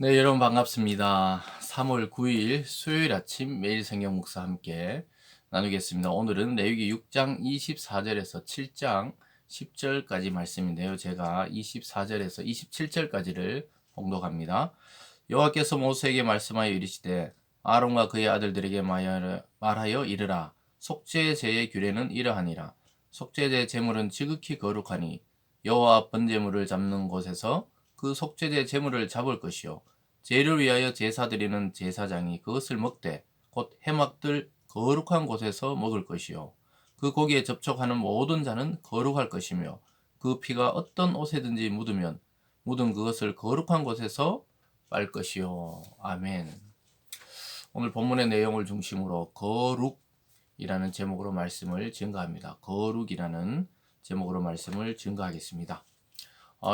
네, 여러분 반갑습니다. 3월 9일 수요일 아침 매일 성경 묵상 함께 나누겠습니다. 오늘은 레위기 6장 24절에서 7장 10절까지 말씀인데요. 제가 24절에서 27절까지를 봉독합니다. 여호와께서 모세에게 말씀하여 이르시되 아론과 그의 아들들에게 말하여 이르라. 속죄 제의 규례는 이러하니라. 속죄 제 제물은 지극히 거룩하니 여호와 번제물을 잡는 곳에서 그 속죄제 제물을 잡을 것이요 제를 위하여 제사 드리는 제사장이 그것을 먹되 곧 해막들 거룩한 곳에서 먹을 것이요 그 고기에 접촉하는 모든 자는 거룩할 것이며 그 피가 어떤 옷에든지 묻으면 묻은 그것을 거룩한 곳에서 빨 것이요. 아멘. 오늘 본문의 내용을 중심으로 거룩이라는 제목으로 말씀을 증거합니다. 거룩이라는 제목으로 말씀을 증거하겠습니다.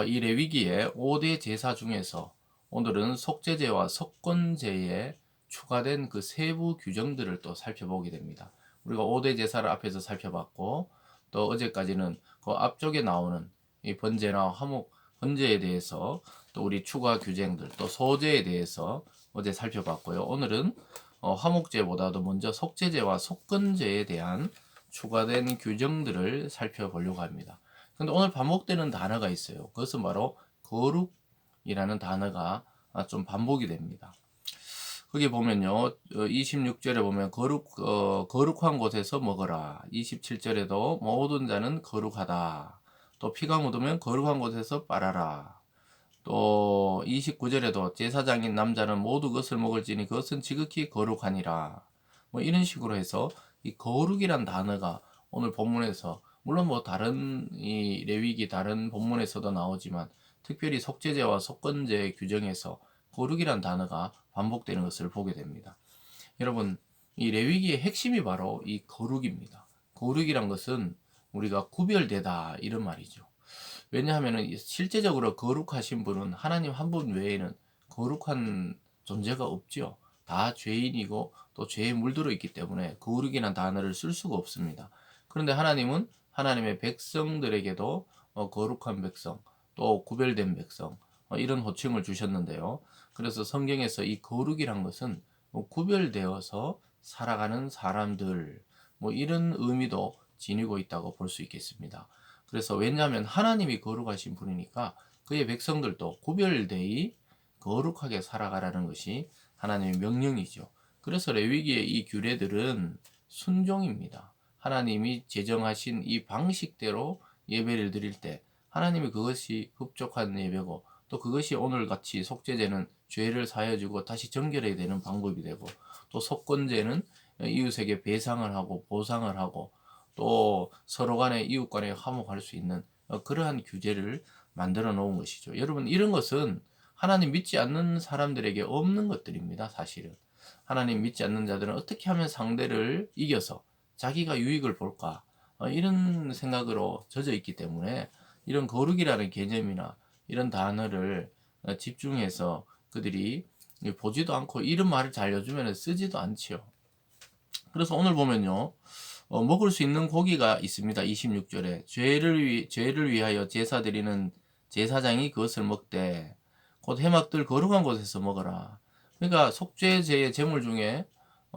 이 레위기의 5대 제사 중에서 오늘은 속죄제와 속건제에 추가된 그 세부 규정들을 또 살펴보게 됩니다. 우리가 5대 제사를 앞에서 살펴봤고 또 어제까지는 그 앞쪽에 나오는 이 번제나 화목 번제에 대해서 또 우리 추가 규정들 또 소제에 대해서 어제 살펴봤고요. 오늘은 화목제보다도 먼저 속죄제와 속건제에 대한 추가된 규정들을 살펴보려고 합니다. 근데 오늘 반복되는 단어가 있어요. 그것은 바로 거룩이라는 단어가 좀 반복이 됩니다. 거기 보면요, 26절에 보면 거룩한 곳에서 먹어라. 27절에도 모든 자는 거룩하다. 또 피가 묻으면 거룩한 곳에서 빨아라. 또 29절에도 제사장인 남자는 모두 그것을 먹을지니 그것은 지극히 거룩하니라. 뭐 이런 식으로 해서 이 거룩이란 단어가 오늘 본문에서 물론 뭐 다른 이 레위기 다른 본문에서도 나오지만 특별히 속죄제와 속건제 규정에서 거룩이란 단어가 반복되는 것을 보게 됩니다. 여러분, 이 레위기의 핵심이 바로 이 거룩입니다. 거룩이란 것은 우리가 구별되다 이런 말이죠. 왜냐하면 실제적으로 거룩하신 분은 하나님 한 분 외에는 거룩한 존재가 없지요. 다 죄인이고 또 죄에 물들어 있기 때문에 거룩이라는 단어를 쓸 수가 없습니다. 그런데 하나님은 하나님의 백성들에게도 거룩한 백성, 또 구별된 백성 이런 호칭을 주셨는데요. 그래서 성경에서 이 거룩이란 것은 뭐 구별되어서 살아가는 사람들 뭐 이런 의미도 지니고 있다고 볼 수 있겠습니다. 그래서 왜냐하면 하나님이 거룩하신 분이니까 그의 백성들도 구별되이 거룩하게 살아가라는 것이 하나님의 명령이죠. 그래서 레위기의 이 규례들은 순종입니다. 하나님이 제정하신 이 방식대로 예배를 드릴 때 하나님이 그것이 흡족한 예배고 또 그것이 오늘같이 속죄제는 죄를 사여주고 다시 정결해야 되는 방법이 되고 또 속건제는 이웃에게 배상을 하고 보상을 하고 또 서로 간에 이웃 간에 화목할 수 있는 그러한 규제를 만들어 놓은 것이죠. 여러분 이런 것은 하나님 믿지 않는 사람들에게 없는 것들입니다. 사실은 하나님 믿지 않는 자들은 어떻게 하면 상대를 이겨서 자기가 유익을 볼까 이런 생각으로 젖어 있기 때문에 이런 거룩이라는 개념이나 이런 단어를 집중해서 그들이 보지도 않고 이런 말을 잘 요즘에는 쓰지도 않지요. 그래서 오늘 보면요. 먹을 수 있는 고기가 있습니다. 26절에 죄를 위하여 제사 드리는 제사장이 그것을 먹되 곧 해막들 거룩한 곳에서 먹어라. 그러니까 속죄제의 제물 중에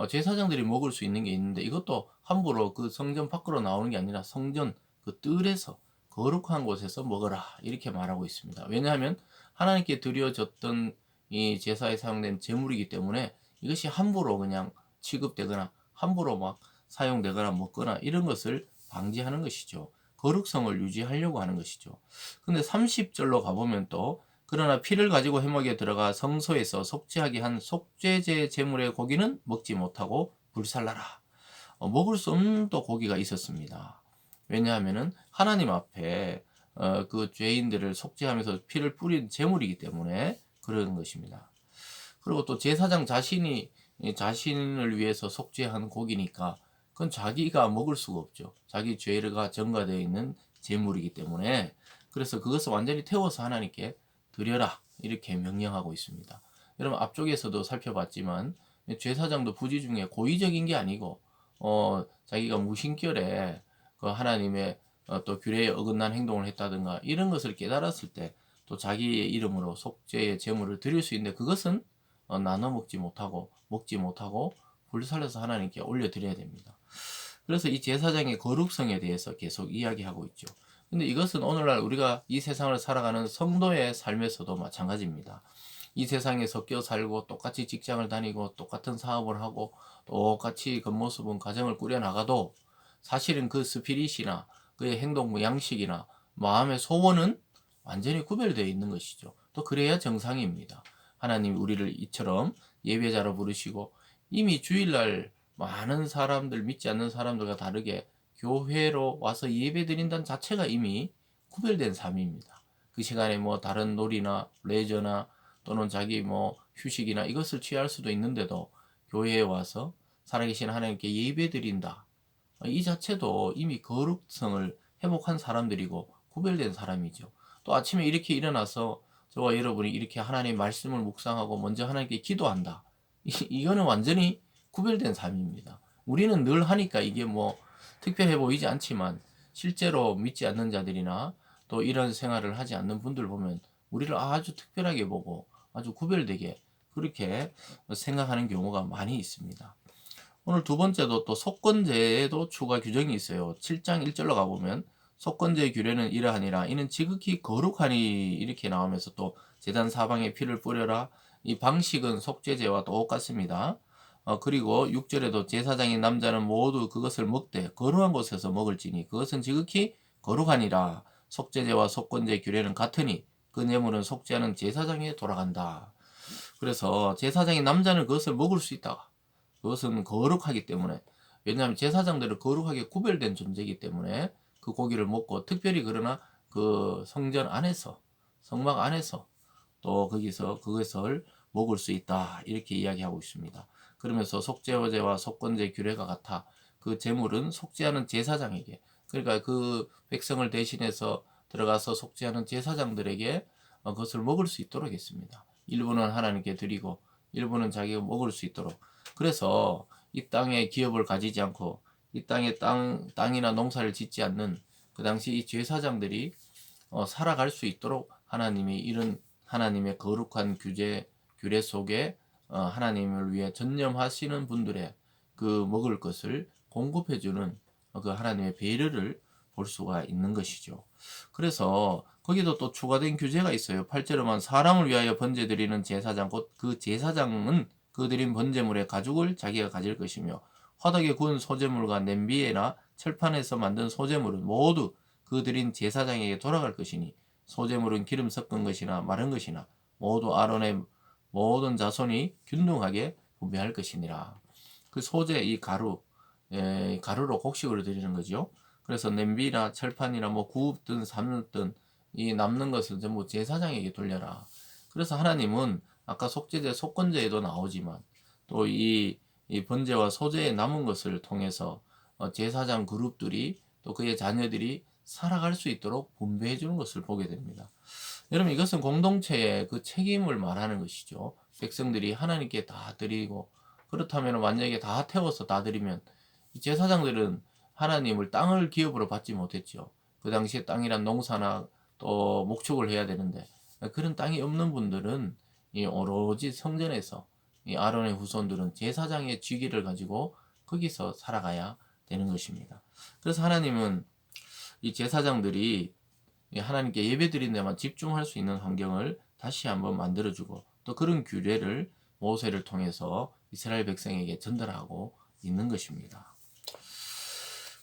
제사장들이 먹을 수 있는 게 있는데 이것도 함부로 그 성전 밖으로 나오는 게 아니라 성전 그 뜰에서 거룩한 곳에서 먹어라 이렇게 말하고 있습니다. 왜냐하면 하나님께 드려졌던 이 제사에 사용된 제물이기 때문에 이것이 함부로 그냥 취급되거나 함부로 막 사용되거나 먹거나 이런 것을 방지하는 것이죠. 거룩성을 유지하려고 하는 것이죠. 근데 30절로 가보면 또 그러나 피를 가지고 회막에 들어가 성소에서 속죄하게 한 속죄제 제물의 고기는 먹지 못하고 불살라라. 먹을 수 없는 또 고기가 있었습니다. 왜냐하면은 하나님 앞에 그 죄인들을 속죄하면서 피를 뿌린 제물이기 때문에 그런 것입니다. 그리고 또 제사장 자신이 자신을 위해서 속죄한 고기니까 그건 자기가 먹을 수가 없죠. 자기 죄가 전가되어 있는 제물이기 때문에 그래서 그것을 완전히 태워서 하나님께 드려라 이렇게 명령하고 있습니다. 여러분 앞쪽에서도 살펴봤지만 제사장도 부지 중에 고의적인 게 아니고 자기가 무심결에 그 하나님의 또 규례에 어긋난 행동을 했다든가 이런 것을 깨달았을 때 또 자기의 이름으로 속죄의 제물을 드릴 수 있는데 그것은 나눠 먹지 못하고 불살려서 하나님께 올려드려야 됩니다. 그래서 이 제사장의 거룩성에 대해서 계속 이야기하고 있죠. 근데 이것은 오늘날 우리가 이 세상을 살아가는 성도의 삶에서도 마찬가지입니다. 이 세상에 섞여 살고 똑같이 직장을 다니고 똑같은 사업을 하고 똑같이 겉모습은 가정을 꾸려나가도 사실은 그 스피릿이나 그의 행동 양식이나 마음의 소원은 완전히 구별되어 있는 것이죠. 또 그래야 정상입니다. 하나님 우리를 이처럼 예배자로 부르시고 이미 주일날 많은 사람들, 믿지 않는 사람들과 다르게 교회로 와서 예배 드린다는 자체가 이미 구별된 삶입니다. 그 시간에 뭐 다른 놀이나 레저나 또는 자기 뭐 휴식이나 이것을 취할 수도 있는데도 교회에 와서 살아계신 하나님께 예배 드린다. 이 자체도 이미 거룩성을 회복한 사람들이고 구별된 사람이죠. 또 아침에 이렇게 일어나서 저와 여러분이 이렇게 하나님의 말씀을 묵상하고 먼저 하나님께 기도한다. 이거는 완전히 구별된 삶입니다. 우리는 늘 하니까 이게 뭐 특별해 보이지 않지만 실제로 믿지 않는 자들이나 또 이런 생활을 하지 않는 분들 보면 우리를 아주 특별하게 보고 아주 구별되게 그렇게 생각하는 경우가 많이 있습니다. 오늘 두 번째도 또 속건제에도 추가 규정이 있어요. 7장 1절로 가보면 속건제의 규례는 이러하니라 이는 지극히 거룩하니 이렇게 나오면서 또 제단 사방에 피를 뿌려라 이 방식은 속죄제와 똑같습니다. 그리고 6절에도 제사장인 남자는 모두 그것을 먹되 거룩한 곳에서 먹을지니 그것은 지극히 거룩하니라 속죄제와 속건제 규례는 같으니 그 뇌물은 속죄하는 제사장에 돌아간다. 그래서 제사장인 남자는 그것을 먹을 수 있다. 그것은 거룩하기 때문에 왜냐하면 제사장들은 거룩하게 구별된 존재이기 때문에 그 고기를 먹고 특별히 그러나 그 성전 안에서 성막 안에서 또 거기서 그것을 먹을 수 있다 이렇게 이야기하고 있습니다. 그러면서 속죄제와 속건제 규례가 같아 그 제물은 속죄하는 제사장에게 그러니까 그 백성을 대신해서 들어가서 속죄하는 제사장들에게 그것을 먹을 수 있도록 했습니다. 일부는 하나님께 드리고 일부는 자기가 먹을 수 있도록 그래서 이 땅에 기업을 가지지 않고 이 땅에 땅이나 농사를 짓지 않는 그 당시 이 제사장들이 살아갈 수 있도록 하나님이 이런 하나님의 거룩한 규례 속에 하나님을 위해 전념하시는 분들의 그 먹을 것을 공급해주는 그 하나님의 배려를 볼 수가 있는 것이죠. 그래서 거기도 또 추가된 규제가 있어요. 8절에만 사람을 위하여 번제 드리는 제사장 곧 그 제사장은 그 드린 번제물의 가죽을 자기가 가질 것이며 화덕에 구운 소제물과 냄비에나 철판에서 만든 소제물은 모두 그 드린 제사장에게 돌아갈 것이니 소제물은 기름 섞은 것이나 마른 것이나 모두 아론의 모든 자손이 균등하게 분배할 것이니라. 그 소재 이 가루로 곡식을 드리는 거죠. 그래서 냄비나 철판이나 뭐 구웠든 삶든 이 남는 것은 전부 제사장에게 돌려라. 그래서 하나님은 아까 속죄제, 속건제에도 나오지만 또 이 번제와 소제에 남은 것을 통해서 제사장 그룹들이 또 그의 자녀들이 살아갈 수 있도록 분배해 주는 것을 보게 됩니다. 여러분 이것은 공동체의 그 책임을 말하는 것이죠. 백성들이 하나님께 다 드리고 그렇다면 만약에 다 태워서 다 드리면 제사장들은 하나님을 땅을 기업으로 받지 못했죠. 그 당시에 땅이란 농사나 또 목축을 해야 되는데 그런 땅이 없는 분들은 이 오로지 성전에서 이 아론의 후손들은 제사장의 직위를 가지고 거기서 살아가야 되는 것입니다. 그래서 하나님은 이 제사장들이 하나님께 예배드리는 데만 집중할 수 있는 환경을 다시 한번 만들어주고 또 그런 규례를 모세를 통해서 이스라엘 백성에게 전달하고 있는 것입니다.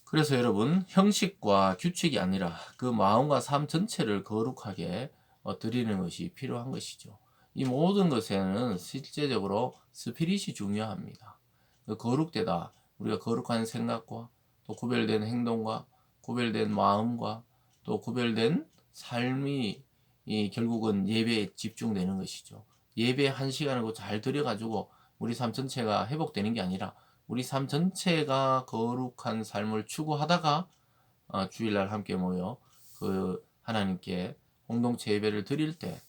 그래서 여러분 형식과 규칙이 아니라 그 마음과 삶 전체를 거룩하게 드리는 것이 필요한 것이죠. 이 모든 것에는 실제적으로 스피릿이 중요합니다. 그 거룩되다 우리가 거룩한 생각과 또 구별된 행동과 구별된 마음과 또 구별된 삶이 결국은 예배에 집중되는 것이죠. 예배 한 시간을 잘 들여가지고 우리 삶 전체가 회복되는 게 아니라 우리 삶 전체가 거룩한 삶을 추구하다가 주일날 함께 모여 그 하나님께 공동체 예배를 드릴 때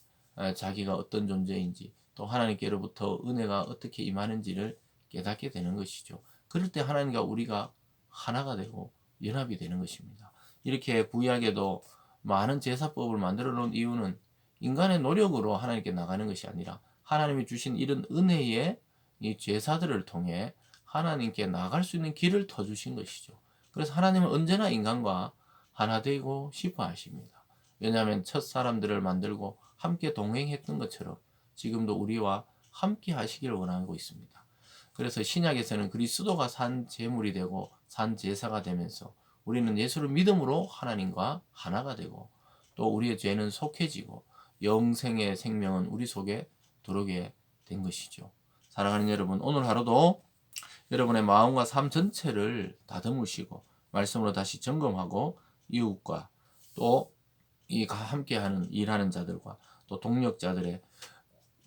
자기가 어떤 존재인지 또 하나님께로부터 은혜가 어떻게 임하는지를 깨닫게 되는 것이죠. 그럴 때 하나님과 우리가 하나가 되고 연합이 되는 것입니다. 이렇게 구약에도 많은 제사법을 만들어 놓은 이유는 인간의 노력으로 하나님께 나가는 것이 아니라 하나님이 주신 이런 은혜의 이 제사들을 통해 하나님께 나갈 수 있는 길을 터주신 것이죠. 그래서 하나님은 언제나 인간과 하나 되고 싶어 하십니다. 왜냐하면 첫 사람들을 만들고 함께 동행했던 것처럼 지금도 우리와 함께 하시기를 원하고 있습니다. 그래서 신약에서는 그리스도가 산 제물이 되고 산 제사가 되면서 우리는 예수를 믿음으로 하나님과 하나가 되고 또 우리의 죄는 속해지고 영생의 생명은 우리 속에 들어오게 된 것이죠. 사랑하는 여러분, 오늘 하루도 여러분의 마음과 삶 전체를 다듬으시고 말씀으로 다시 점검하고 이웃과 또 이 함께하는 일하는 자들과 또 동력자들의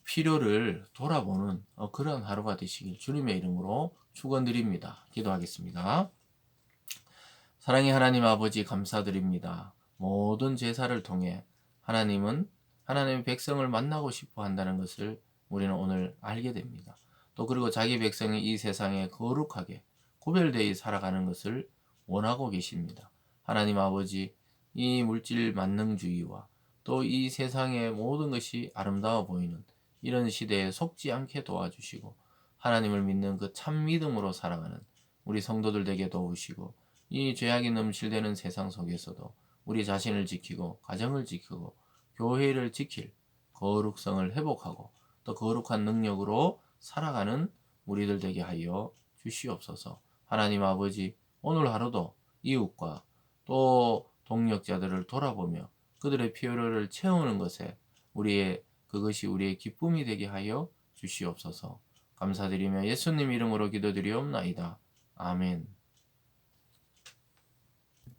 필요를 돌아보는 그런 하루가 되시길 주님의 이름으로 축원드립니다. 기도하겠습니다. 사랑의 하나님 아버지 감사드립니다. 모든 제사를 통해 하나님은 하나님의 백성을 만나고 싶어 한다는 것을 우리는 오늘 알게 됩니다. 또 그리고 자기 백성이 이 세상에 거룩하게 구별되어 살아가는 것을 원하고 계십니다. 하나님 아버지, 이 물질 만능주의와 또 이 세상의 모든 것이 아름다워 보이는 이런 시대에 속지 않게 도와주시고 하나님을 믿는 그 참 믿음으로 살아가는 우리 성도들 되게 도우시고 이 죄악이 넘실대는 세상 속에서도 우리 자신을 지키고 가정을 지키고 교회를 지킬 거룩성을 회복하고 또 거룩한 능력으로 살아가는 우리들 되게 하여 주시옵소서. 하나님 아버지, 오늘 하루도 이웃과 또 동력자들을 돌아보며 그들의 필요를 채우는 것에 그것이 우리의 기쁨이 되게 하여 주시옵소서. 감사드리며 예수님 이름으로 기도드리옵나이다. 아멘.